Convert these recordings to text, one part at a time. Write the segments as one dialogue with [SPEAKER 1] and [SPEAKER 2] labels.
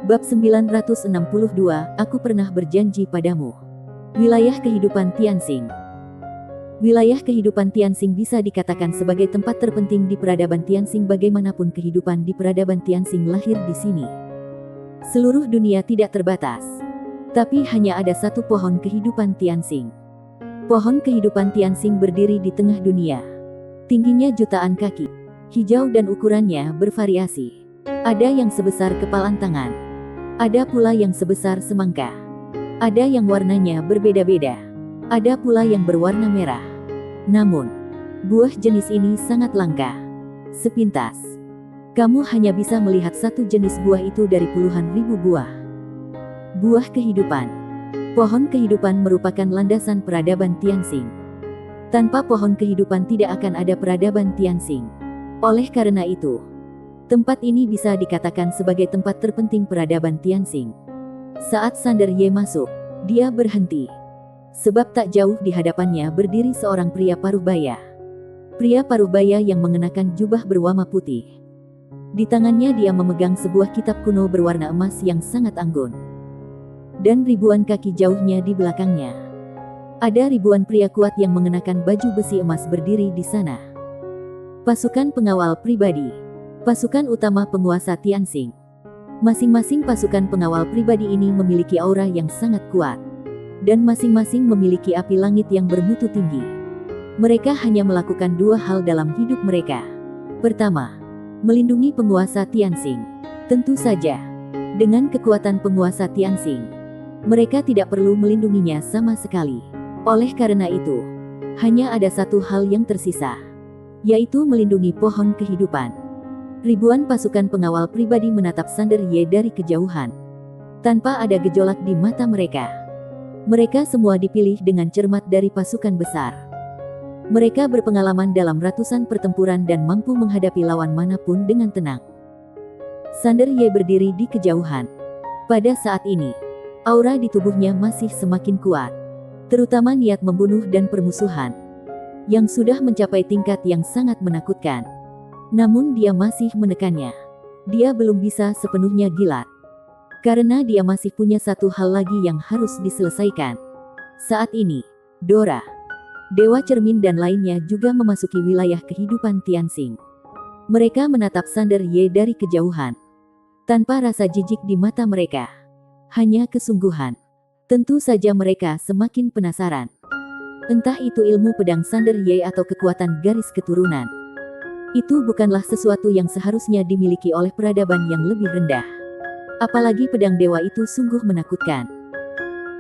[SPEAKER 1] Bab 962, Aku pernah berjanji padamu. Wilayah kehidupan Tianxing. Wilayah kehidupan Tianxing bisa dikatakan sebagai tempat terpenting di peradaban Tianxing. Bagaimanapun kehidupan di peradaban Tianxing lahir di sini. Seluruh dunia tidak terbatas. Tapi hanya ada satu pohon kehidupan Tianxing. Pohon kehidupan Tianxing berdiri di tengah dunia. Tingginya jutaan kaki. Hijau dan ukurannya bervariasi. Ada yang sebesar kepalan tangan. Ada pula yang sebesar semangka. Ada yang warnanya berbeda-beda. Ada pula yang berwarna merah. Namun, buah jenis ini sangat langka. Sepintas, kamu hanya bisa melihat satu jenis buah itu dari puluhan ribu buah. Buah kehidupan. Pohon kehidupan merupakan landasan peradaban Tianxing. Tanpa pohon kehidupan tidak akan ada peradaban Tianxing. Oleh karena itu, tempat ini bisa dikatakan sebagai tempat terpenting peradaban Tianxing. Saat Sander Ye masuk, dia berhenti. Sebab tak jauh di hadapannya berdiri seorang pria paruh-baya. Pria paruh-baya yang mengenakan jubah berwarna putih. Di tangannya dia memegang sebuah kitab kuno berwarna emas yang sangat anggun. Dan ribuan kaki jauhnya di belakangnya. Ada ribuan pria kuat yang mengenakan baju besi emas berdiri di sana. Pasukan pengawal pribadi. Pasukan utama penguasa Tianxing. Masing-masing pasukan pengawal pribadi ini memiliki aura yang sangat kuat. Dan masing-masing memiliki api langit yang bermutu tinggi. Mereka hanya melakukan dua hal dalam hidup mereka. Pertama, melindungi penguasa Tianxing. Tentu saja, dengan kekuatan penguasa Tianxing, mereka tidak perlu melindunginya sama sekali. Oleh karena itu, hanya ada satu hal yang tersisa, yaitu melindungi pohon kehidupan. Ribuan pasukan pengawal pribadi menatap Sander Ye dari kejauhan. Tanpa ada gejolak di mata mereka. Mereka semua dipilih dengan cermat dari pasukan besar. Mereka berpengalaman dalam ratusan pertempuran dan mampu menghadapi lawan manapun dengan tenang. Sander Ye berdiri di kejauhan. Pada saat ini, aura di tubuhnya masih semakin kuat. Terutama niat membunuh dan permusuhan. Yang sudah mencapai tingkat yang sangat menakutkan. Namun dia masih menekannya. Dia belum bisa sepenuhnya gila. Karena dia masih punya satu hal lagi yang harus diselesaikan. Saat ini, Dora, Dewa Cermin dan lainnya juga memasuki wilayah kehidupan Tianxing. Mereka menatap Sander Ye dari kejauhan. Tanpa rasa jijik di mata mereka. Hanya kesungguhan. Tentu saja mereka semakin penasaran. Entah itu ilmu pedang Sander Ye atau kekuatan garis keturunan. Itu bukanlah sesuatu yang seharusnya dimiliki oleh peradaban yang lebih rendah. Apalagi pedang dewa itu sungguh menakutkan.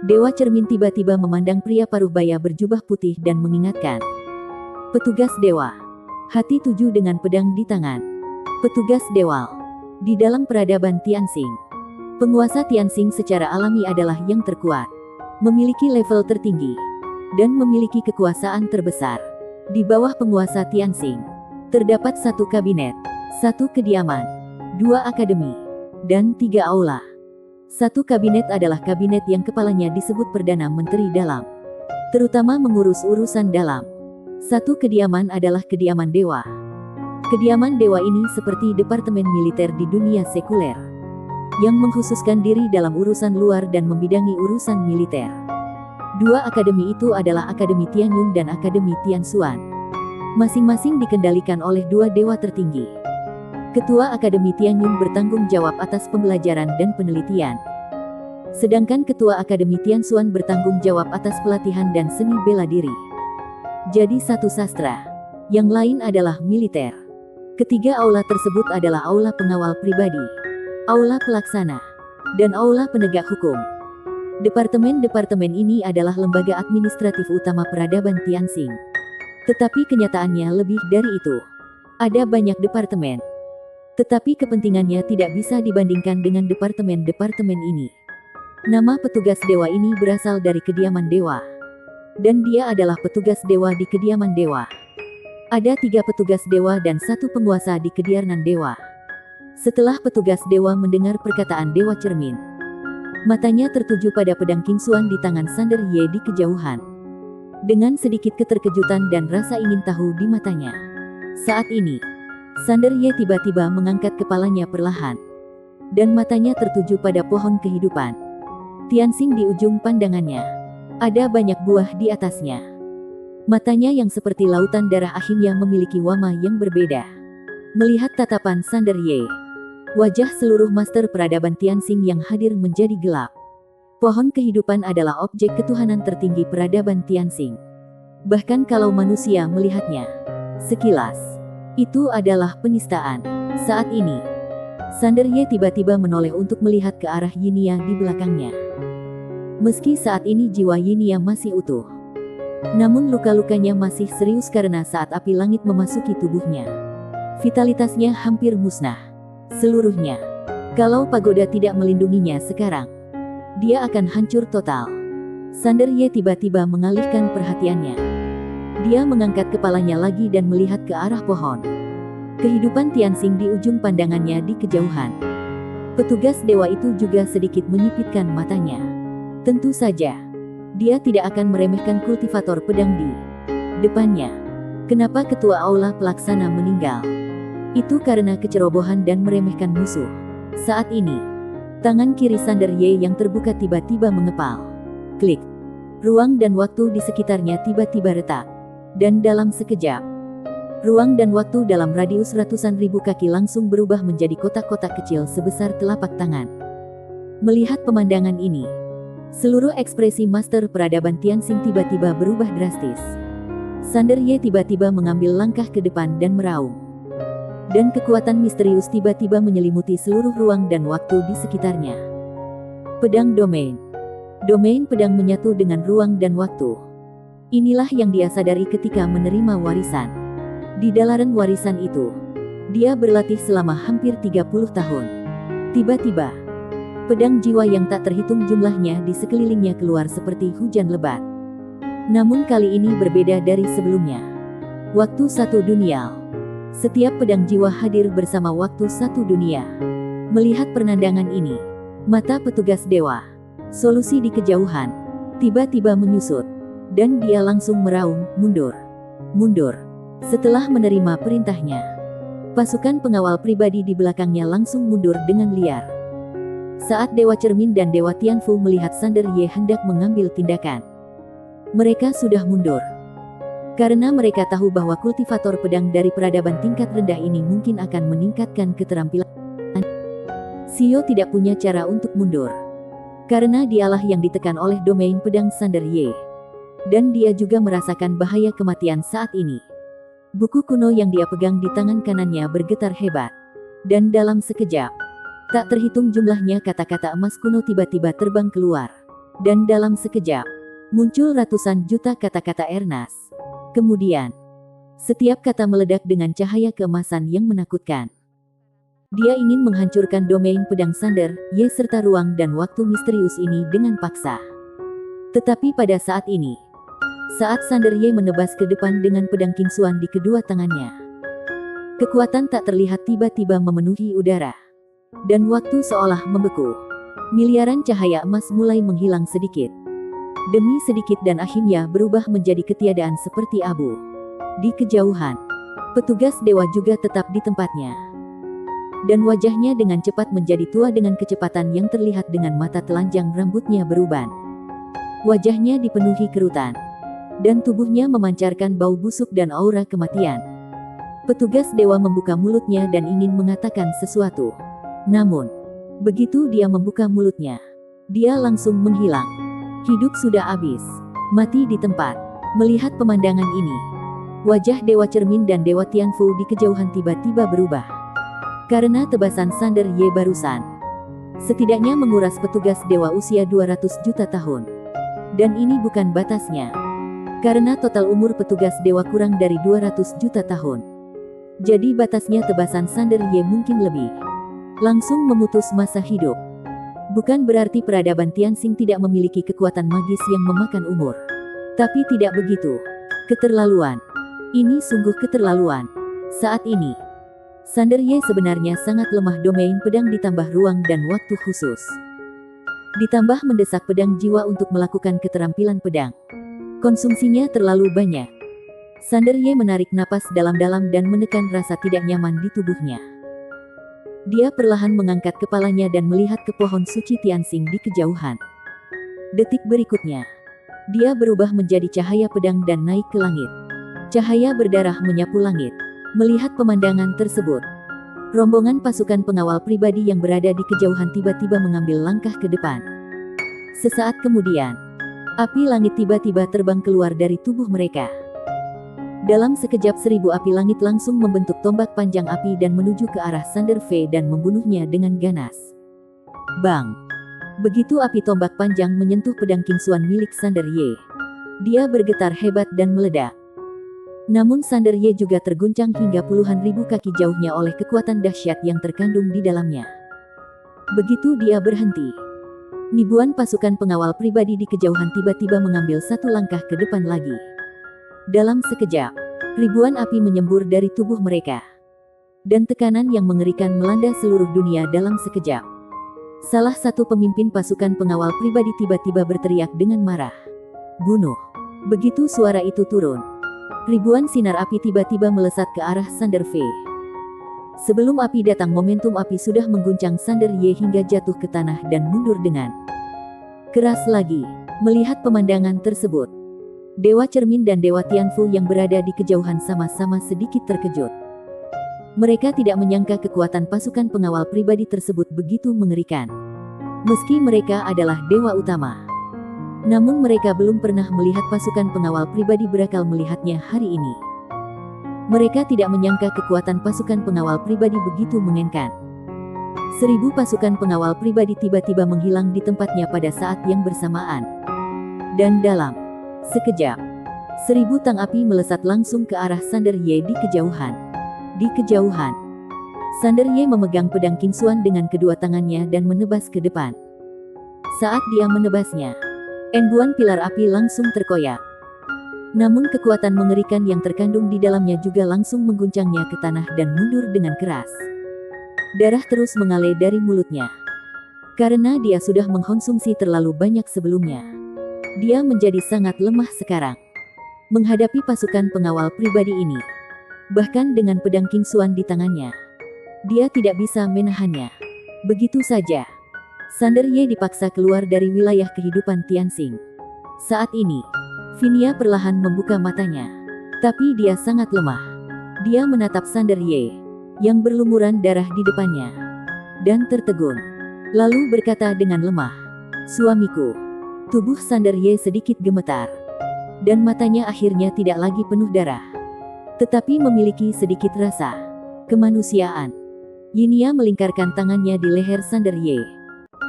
[SPEAKER 1] Dewa Cermin tiba-tiba memandang pria paruh-baya berjubah putih dan mengingatkan. Petugas dewa. Hati tuju dengan pedang di tangan. Petugas dewa. Di dalam peradaban Tianxing. Penguasa Tianxing secara alami adalah yang terkuat. Memiliki level tertinggi. Dan memiliki kekuasaan terbesar. Di bawah penguasa Tianxing, terdapat satu kabinet, satu kediaman, dua akademi, dan tiga aula. Satu kabinet adalah kabinet yang kepalanya disebut Perdana Menteri Dalam. Terutama mengurus urusan dalam. Satu kediaman adalah kediaman dewa. Kediaman dewa ini seperti departemen militer di dunia sekuler. Yang mengkhususkan diri dalam urusan luar dan membidangi urusan militer. Dua akademi itu adalah Akademi Tianyun dan Akademi Tianxuan. Masing-masing dikendalikan oleh dua dewa tertinggi. Ketua Akademi Tianyun bertanggung jawab atas pembelajaran dan penelitian. Sedangkan Ketua Akademi Tianxuan bertanggung jawab atas pelatihan dan seni bela diri. Jadi satu sastra. Yang lain adalah militer. Ketiga aula tersebut adalah aula pengawal pribadi, aula pelaksana, dan aula penegak hukum. Departemen-departemen ini adalah lembaga administratif utama peradaban Tianxing. Tetapi kenyataannya lebih dari itu. Ada banyak departemen. Tetapi kepentingannya tidak bisa dibandingkan dengan departemen-departemen ini. Nama petugas dewa ini berasal dari kediaman dewa. Dan dia adalah petugas dewa di kediaman dewa. Ada 3 petugas dewa dan 1 penguasa di kediaman dewa. Setelah petugas dewa mendengar perkataan Dewa Cermin, matanya tertuju pada pedang Kingxuan di tangan Sander Ye di kejauhan. Dengan sedikit keterkejutan dan rasa ingin tahu di matanya. Saat ini, Sander Ye tiba-tiba mengangkat kepalanya perlahan. dan matanya tertuju pada pohon kehidupan. Tianxing di ujung pandangannya. Ada banyak buah di atasnya. Matanya yang seperti lautan darah akhirnya memiliki warna yang berbeda. Melihat tatapan Sander Ye, wajah seluruh master peradaban Tianxing yang hadir menjadi gelap. Pohon kehidupan adalah objek ketuhanan tertinggi peradaban Tianxing. Bahkan kalau manusia melihatnya sekilas, itu adalah penistaan. Saat ini, Sander Ye tiba-tiba menoleh untuk melihat ke arah Yinia di belakangnya. Meski saat ini jiwa Yinia masih utuh, namun luka-lukanya masih serius karena saat api langit memasuki tubuhnya, vitalitasnya hampir musnah seluruhnya. Kalau pagoda tidak melindunginya sekarang, dia akan hancur total. Sander Ye tiba-tiba mengalihkan perhatiannya. Dia mengangkat kepalanya lagi dan melihat ke arah pohon kehidupan Tianxing di ujung pandangannya di kejauhan. Petugas dewa itu juga sedikit menyipitkan matanya. Tentu saja, dia tidak akan meremehkan kultivator pedang di depannya. Kenapa ketua aula pelaksana meninggal? Itu karena kecerobohan dan meremehkan musuh. Saat ini, tangan kiri Sander Ye yang terbuka tiba-tiba mengepal. Klik. Ruang dan waktu di sekitarnya tiba-tiba retak. Dan dalam sekejap, ruang dan waktu dalam radius ratusan ribu kaki langsung berubah menjadi kotak-kotak kecil sebesar telapak tangan. Melihat pemandangan ini, seluruh ekspresi master peradaban Tianxing tiba-tiba berubah drastis. Sander Ye tiba-tiba mengambil langkah ke depan dan meraung. Dan kekuatan misterius tiba-tiba menyelimuti seluruh ruang dan waktu di sekitarnya. Pedang domain. Domain pedang menyatu dengan ruang dan waktu. Inilah yang dia sadari ketika menerima warisan. Di dalaran warisan itu, dia berlatih selama hampir 30 tahun. Tiba-tiba, pedang jiwa yang tak terhitung jumlahnya di sekelilingnya keluar seperti hujan lebat. Namun kali ini berbeda dari sebelumnya. Waktu satu dunia. Setiap pedang jiwa hadir bersama waktu satu dunia. Melihat penandangan ini, mata petugas dewa, solusi di kejauhan, tiba-tiba menyusut. Dan dia langsung meraung, mundur. Mundur. Setelah menerima perintahnya, pasukan pengawal pribadi di belakangnya langsung mundur dengan liar. Saat Dewa Cermin dan Dewa Tianfu melihat Sander Ye hendak mengambil tindakan, mereka sudah mundur. Karena mereka tahu bahwa kultivator pedang dari peradaban tingkat rendah ini mungkin akan meningkatkan keterampilan. Xiao tidak punya cara untuk mundur. Karena dialah yang ditekan oleh domain pedang Sander Ye. Dan dia juga merasakan bahaya kematian saat ini. Buku kuno yang dia pegang di tangan kanannya bergetar hebat. Dan dalam sekejap, tak terhitung jumlahnya kata-kata emas kuno tiba-tiba terbang keluar. Dan dalam sekejap, muncul ratusan juta kata-kata Ernas. Kemudian, setiap kata meledak dengan cahaya keemasan yang menakutkan. Dia ingin menghancurkan domain pedang Sander Ye serta ruang dan waktu misterius ini dengan paksa. Tetapi pada saat ini, saat Sander Ye menebas ke depan dengan pedang Kingsuan di kedua tangannya, kekuatan tak terlihat tiba-tiba memenuhi udara. Dan waktu seolah membeku. Miliaran cahaya emas mulai menghilang sedikit demi sedikit dan akhirnya berubah menjadi ketiadaan seperti abu. Di kejauhan, petugas dewa juga tetap di tempatnya. Dan wajahnya dengan cepat menjadi tua dengan kecepatan yang terlihat dengan mata telanjang rambutnya beruban. Wajahnya dipenuhi kerutan. Dan tubuhnya memancarkan bau busuk dan aura kematian. Petugas dewa membuka mulutnya dan ingin mengatakan sesuatu. Namun, begitu dia membuka mulutnya, dia langsung menghilang. Hidup sudah habis. Mati di tempat. Melihat pemandangan ini, wajah Dewa Cermin dan Dewa Tianfu di kejauhan tiba-tiba berubah. Karena tebasan Sander Ye barusan, setidaknya menguras petugas dewa usia 200 juta tahun. Dan ini bukan batasnya. Karena total umur petugas dewa kurang dari 200 juta tahun. Jadi batasnya tebasan Sander Ye mungkin lebih. Langsung memutus masa hidup. Bukan berarti peradaban Tianxing tidak memiliki kekuatan magis yang memakan umur. Tapi tidak begitu. Keterlaluan. Ini sungguh keterlaluan. Saat ini, Sander Ye sebenarnya sangat lemah domain pedang ditambah ruang dan waktu khusus. Ditambah mendesak pedang jiwa untuk melakukan keterampilan pedang. Konsumsinya terlalu banyak. Sander Ye menarik napas dalam-dalam dan menekan rasa tidak nyaman di tubuhnya. Dia perlahan mengangkat kepalanya dan melihat ke pohon suci Tianxing di kejauhan. Detik berikutnya, dia berubah menjadi cahaya pedang dan naik ke langit. Cahaya berdarah menyapu langit. Melihat pemandangan tersebut, rombongan pasukan pengawal pribadi yang berada di kejauhan tiba-tiba mengambil langkah ke depan. Sesaat kemudian, api langit tiba-tiba terbang keluar dari tubuh mereka. Dalam sekejap 1000 api langit langsung membentuk tombak panjang api dan menuju ke arah Sander Fei dan membunuhnya dengan ganas. Bang! Begitu api tombak panjang menyentuh pedang Qingxuan milik Sander Ye, dia bergetar hebat dan meledak. Namun Sander Ye juga terguncang hingga puluhan ribu kaki jauhnya oleh kekuatan dahsyat yang terkandung di dalamnya. Begitu dia berhenti, ribuan pasukan pengawal pribadi di kejauhan tiba-tiba mengambil satu langkah ke depan lagi. Dalam sekejap, ribuan api menyembur dari tubuh mereka. Dan tekanan yang mengerikan melanda seluruh dunia dalam sekejap. Salah satu pemimpin pasukan pengawal pribadi tiba-tiba berteriak dengan marah. "Bunuh!" Begitu suara itu turun, ribuan sinar api tiba-tiba melesat ke arah Sander Fei. Sebelum api datang, momentum api sudah mengguncang Sander Ye hingga jatuh ke tanah dan mundur dengan keras lagi. Melihat pemandangan tersebut, Dewa Cermin dan Dewa Tianfu yang berada di kejauhan sama-sama sedikit terkejut. Mereka tidak menyangka kekuatan pasukan pengawal pribadi tersebut begitu mengerikan. Meski mereka adalah dewa utama, namun mereka belum pernah melihat pasukan pengawal pribadi berakal melihatnya hari ini. Mereka tidak menyangka kekuatan pasukan pengawal pribadi begitu mengerikan. 1000 pasukan pengawal pribadi tiba-tiba menghilang di tempatnya pada saat yang bersamaan. Dan dalam sekejap, 1000 tang api melesat langsung ke arah Sander Ye di kejauhan. Di kejauhan, Sander Ye memegang pedang Qingxuan dengan kedua tangannya dan menebas ke depan. Saat dia menebasnya, ribuan pilar api langsung terkoyak. Namun kekuatan mengerikan yang terkandung di dalamnya juga langsung mengguncangnya ke tanah dan mundur dengan keras. Darah terus mengalir dari mulutnya. Karena dia sudah mengkonsumsi terlalu banyak sebelumnya. Dia menjadi sangat lemah sekarang menghadapi pasukan pengawal pribadi ini. Bahkan dengan pedang Qingxuan di tangannya, dia tidak bisa menahannya. Begitu saja, Sander Ye dipaksa keluar dari wilayah kehidupan Tianxing. Saat ini, Vinia perlahan membuka matanya. Tapi dia sangat lemah. Dia menatap Sander Ye, yang berlumuran darah di depannya, dan tertegun. Lalu berkata dengan lemah, "Suamiku." Tubuh Sander Ye sedikit gemetar. Dan matanya akhirnya tidak lagi penuh darah, tetapi memiliki sedikit rasa kemanusiaan. Yinia melingkarkan tangannya di leher Sander Ye.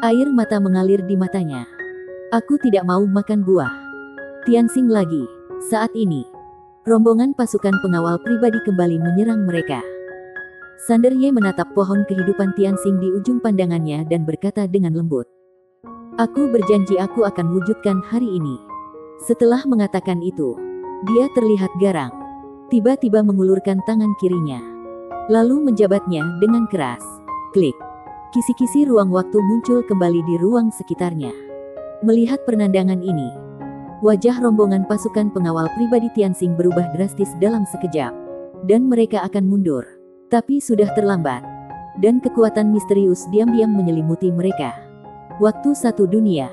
[SPEAKER 1] Air mata mengalir di matanya. "Aku tidak mau makan buah Tianxing lagi." Saat ini, rombongan pasukan pengawal pribadi kembali menyerang mereka. Sander Ye menatap pohon kehidupan Tianxing di ujung pandangannya dan berkata dengan lembut, "Aku berjanji aku akan wujudkan hari ini." Setelah mengatakan itu, dia terlihat garang. Tiba-tiba mengulurkan tangan kirinya, lalu menjabatnya dengan keras. Klik. Kisi-kisi ruang waktu muncul kembali di ruang sekitarnya. Melihat penandangan ini, wajah rombongan pasukan pengawal pribadi Tianxing berubah drastis dalam sekejap. Dan mereka akan mundur. Tapi sudah terlambat. Dan kekuatan misterius diam-diam menyelimuti mereka. Waktu satu dunia.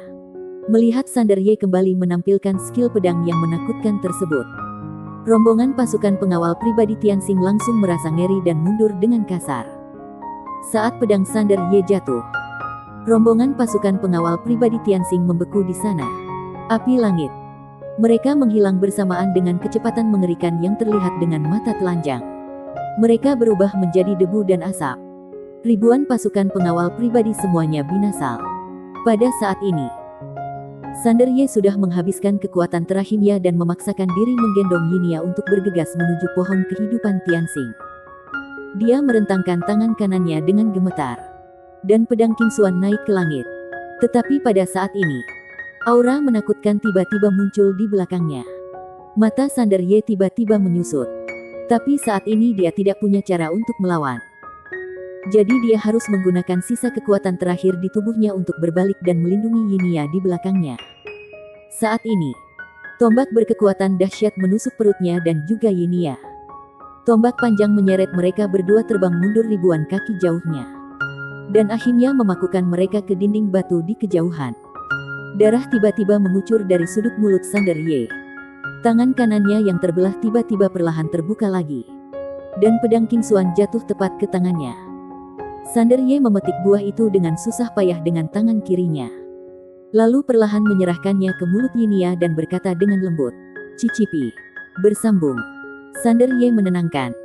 [SPEAKER 1] Melihat Sander Ye kembali menampilkan skill pedang yang menakutkan tersebut, rombongan pasukan pengawal pribadi Tianxing langsung merasa ngeri dan mundur dengan kasar. Saat pedang Sander Ye jatuh, rombongan pasukan pengawal pribadi Tianxing membeku di sana. Api langit. Mereka menghilang bersamaan dengan kecepatan mengerikan yang terlihat dengan mata telanjang. Mereka berubah menjadi debu dan asap. Ribuan pasukan pengawal pribadi semuanya binasa. Pada saat ini, Sander Ye sudah menghabiskan kekuatan terakhirnya dan memaksakan diri menggendong Yinia untuk bergegas menuju pohon kehidupan Tianxing. Dia merentangkan tangan kanannya dengan gemetar. Dan pedang Qingxuan naik ke langit. Tetapi pada saat ini, aura menakutkan tiba-tiba muncul di belakangnya. Mata Sander Ye tiba-tiba menyusut. Tapi saat ini dia tidak punya cara untuk melawan. Jadi dia harus menggunakan sisa kekuatan terakhir di tubuhnya untuk berbalik dan melindungi Yinia di belakangnya. Saat ini, tombak berkekuatan dahsyat menusuk perutnya dan juga Yinia. Tombak panjang menyeret mereka berdua terbang mundur ribuan kaki jauhnya. dan akhirnya memakukan mereka ke dinding batu di kejauhan. Darah tiba-tiba mengucur dari sudut mulut Sander Ye. Tangan kanannya yang terbelah tiba-tiba perlahan terbuka lagi. Dan pedang King Xuan jatuh tepat ke tangannya. Sander Ye memetik buah itu dengan susah payah dengan tangan kirinya. Lalu perlahan menyerahkannya ke mulut Yinia dan berkata dengan lembut, "Cicipi." Bersambung. Sander Ye menenangkan.